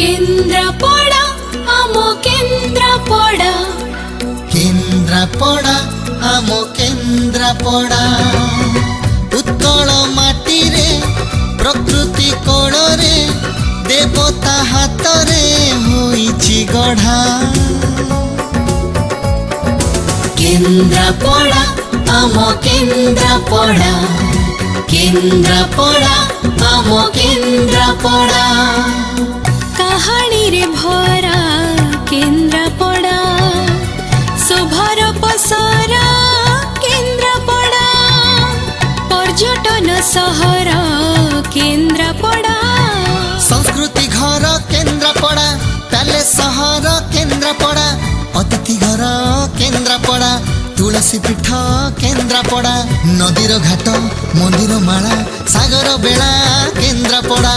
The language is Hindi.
केन्द्रापड़ा आमो केन्द्रापड़ा केन्द्रापड़ा आमो केन्द्रापड़ा उत्कल माटी रे प्रकृति कोल रे देवता हाथ रे होइछि गढ़ा केन्द्रापड़ा आमो केन्द्रापड़ा केन्द्रापड़ा आमो केन्द्रापड़ा कहानी रे भरा केन्द्रापड़ा शोभार पसरा केन्द्रापड़ा पर्यटन सहर केन्द्रापड़ा संस्कृति घर केन्द्रापड़ा पैलेस सहर केन्द्रापड़ा अतिथि घर केन्द्रापड़ा तुलसी पीठ केन्द्रापड़ा नदीर घाट मंदिर माला सागर बेला केन्द्रापड़ा।